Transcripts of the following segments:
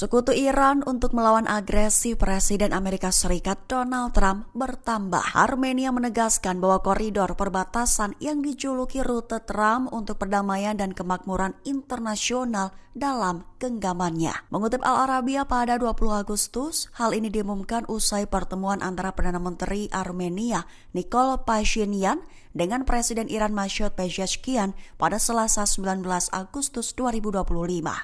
Sekutu Iran untuk melawan agresi Presiden Amerika Serikat Donald Trump bertambah. Armenia menegaskan bahwa koridor perbatasan yang dijuluki rute Trump untuk perdamaian dan kemakmuran internasional dalam genggamannya. Mengutip Al Arabiya pada 20 Agustus, hal ini diumumkan usai pertemuan antara Perdana Menteri Armenia Nikol Pashinyan dengan Presiden Iran Masoud Pezeshkian pada Selasa 19 Agustus 2025.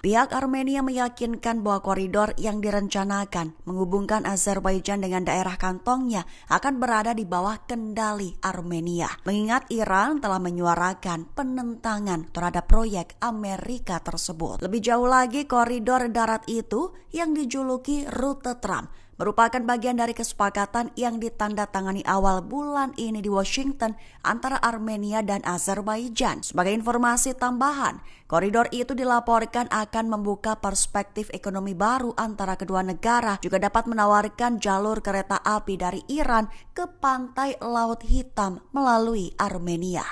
Pihak Armenia meyakinkan bahwa koridor yang direncanakan menghubungkan Azerbaijan dengan daerah kantongnya akan berada di bawah kendali Armenia. Mengingat Iran telah menyuarakan penentangan terhadap proyek Amerika tersebut. Lebih jauh lagi, koridor darat itu yang dijuluki rute Trump merupakan bagian dari kesepakatan yang ditandatangani awal bulan ini di Washington antara Armenia dan Azerbaijan. Sebagai informasi tambahan, koridor itu dilaporkan akan membuka perspektif ekonomi baru antara kedua negara, juga dapat menawarkan jalur kereta api dari Iran ke pantai Laut Hitam melalui Armenia.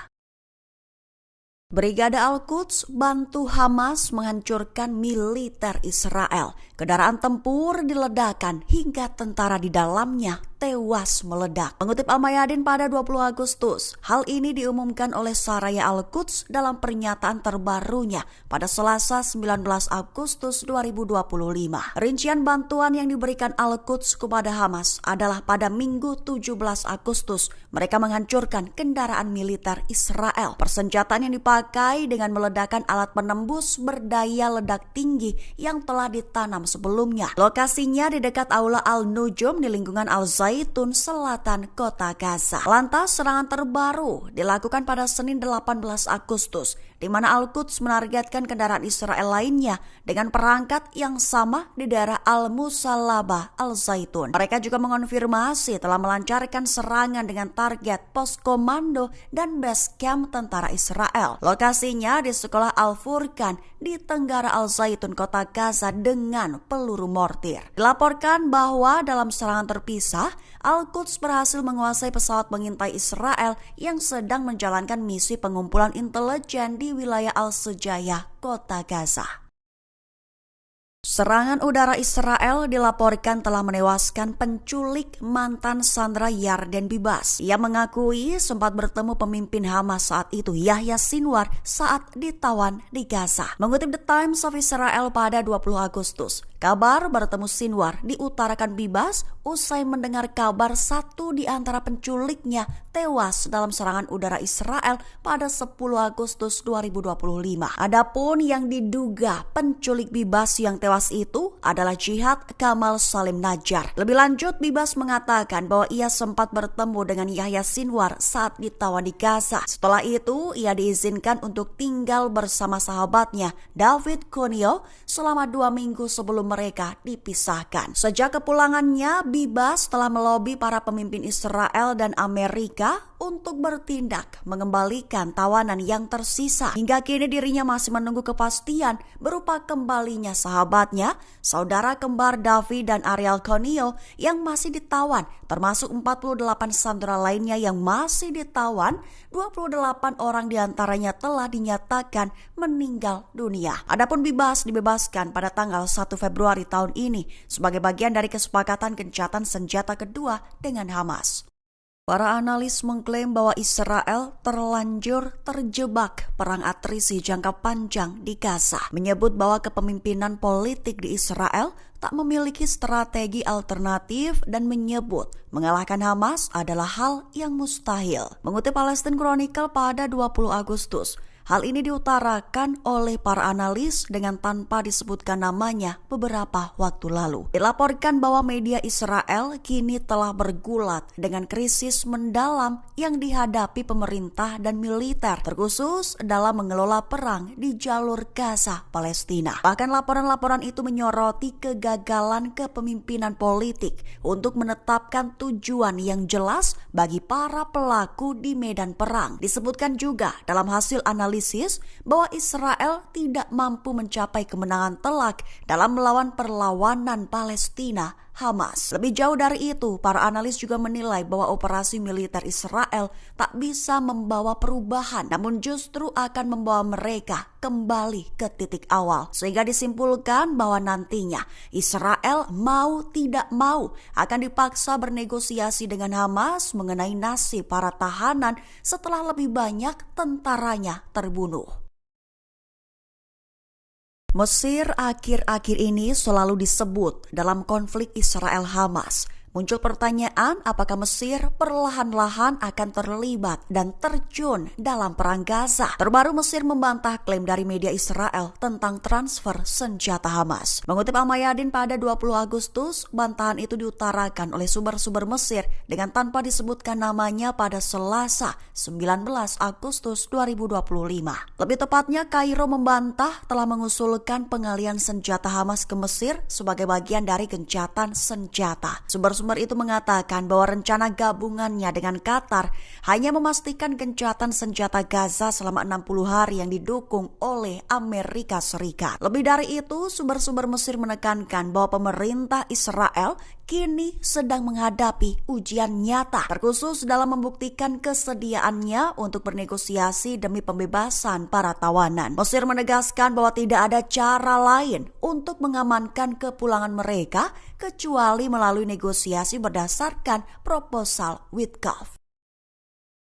Brigade Al-Quds bantu Hamas menghancurkan militer Israel. Kendaraan tempur diledakkan hingga tentara di dalamnya tewas meledak. Mengutip Al-Mayadin pada 20 Agustus, hal ini diumumkan oleh Saraya Al-Quds dalam pernyataan terbarunya pada Selasa 19 Agustus 2025. Rincian bantuan yang diberikan Al-Quds kepada Hamas adalah pada Minggu 17 Agustus, mereka menghancurkan kendaraan militer Israel. Persenjataan yang dipakai dengan meledakkan alat penembus berdaya ledak tinggi yang telah ditanam sebelumnya. Lokasinya di dekat Aula Al-Nujum di lingkungan Al-Zaitun, selatan kota Gaza. Lantas serangan terbaru dilakukan pada Senin 18 Agustus, di mana Al-Quds menargetkan kendaraan Israel lainnya dengan perangkat yang sama di daerah Al-Musallabah Al-Zaitun. Mereka juga mengonfirmasi telah melancarkan serangan dengan target pos komando dan base camp tentara Israel. Lokasinya di sekolah Al-Furqan di Tenggara Al-Zaitun, kota Gaza dengan peluru mortir. Dilaporkan bahwa dalam serangan terpisah, Al-Quds berhasil menguasai pesawat pengintai Israel yang sedang menjalankan misi pengumpulan intelijen di wilayah Al-Sujayah, kota Gaza. Serangan udara Israel dilaporkan telah menewaskan penculik mantan sandera Yarden Bibas. Ia mengakui sempat bertemu pemimpin Hamas saat itu, Yahya Sinwar, saat ditawan di Gaza. Mengutip The Times of Israel pada 20 Agustus, kabar bertemu Sinwar diutarakan Bibas usai mendengar kabar satu di antara penculiknya tewas dalam serangan udara Israel pada 10 Agustus 2025. Adapun yang diduga penculik Bibas yang tewas itu adalah Jihad Kamal Salim Najjar. Lebih lanjut, Bibas mengatakan bahwa ia sempat bertemu dengan Yahya Sinwar saat ditawan di Gaza. Setelah itu, ia diizinkan untuk tinggal bersama sahabatnya David Konio selama 2 minggu sebelum mereka dipisahkan. Sejak kepulangannya, Bibas telah melobi para pemimpin Israel dan Amerika untuk bertindak mengembalikan tawanan yang tersisa. Hingga kini dirinya masih menunggu kepastian berupa kembalinya sahabatnya, saudara kembar David dan Ariel Konio yang masih ditawan, termasuk 48 sandera lainnya yang masih ditawan. 28 orang diantaranya telah dinyatakan meninggal dunia. Adapun Bibas dibebaskan pada tanggal 1 Februari tahun ini sebagai bagian dari kesepakatan gencatan senjata kedua dengan Hamas. Para analis mengklaim bahwa Israel terlanjur terjebak perang atrisi jangka panjang di Gaza, menyebut bahwa kepemimpinan politik di Israel tak memiliki strategi alternatif dan menyebut mengalahkan Hamas adalah hal yang mustahil. Mengutip Palestine Chronicle pada 20 Agustus, hal ini diutarakan oleh para analis dengan tanpa disebutkan namanya beberapa waktu lalu. Dilaporkan bahwa media Israel kini telah bergulat dengan krisis mendalam yang dihadapi pemerintah dan militer, terkhusus dalam mengelola perang di jalur Gaza, Palestina. Bahkan laporan-laporan itu menyoroti kegagalan kepemimpinan politik untuk menetapkan tujuan yang jelas bagi para pelaku di medan perang. Disebutkan juga dalam hasil analisis bahwa Israel tidak mampu mencapai kemenangan telak dalam melawan perlawanan Palestina Hamas. Lebih jauh dari itu, para analis juga menilai bahwa operasi militer Israel tak bisa membawa perubahan, namun justru akan membawa mereka kembali ke titik awal. Sehingga disimpulkan bahwa nantinya Israel mau tidak mau akan dipaksa bernegosiasi dengan Hamas mengenai nasib para tahanan setelah lebih banyak tentaranya terbunuh. Mesir akhir-akhir ini selalu disebut dalam konflik Israel-Hamas. Muncul pertanyaan apakah Mesir perlahan-lahan akan terlibat dan terjun dalam perang Gaza. Terbaru Mesir membantah klaim dari media Israel tentang transfer senjata Hamas. Mengutip Al-Mayadin pada 20 Agustus, bantahan itu diutarakan oleh sumber-sumber Mesir dengan tanpa disebutkan namanya pada Selasa 19 Agustus 2025. Lebih tepatnya, Kairo membantah telah mengusulkan pengalian senjata Hamas ke Mesir sebagai bagian dari gencatan senjata. Sumber itu mengatakan bahwa rencana gabungannya dengan Qatar hanya memastikan gencatan senjata Gaza selama 60 hari yang didukung oleh Amerika Serikat. Lebih dari itu, sumber-sumber Mesir menekankan bahwa pemerintah Israel kini sedang menghadapi ujian nyata, terkhusus dalam membuktikan kesediaannya untuk bernegosiasi demi pembebasan para tawanan. Mesir menegaskan bahwa tidak ada cara lain untuk mengamankan kepulangan mereka kecuali melalui negosiasi berdasarkan proposal Witkoff.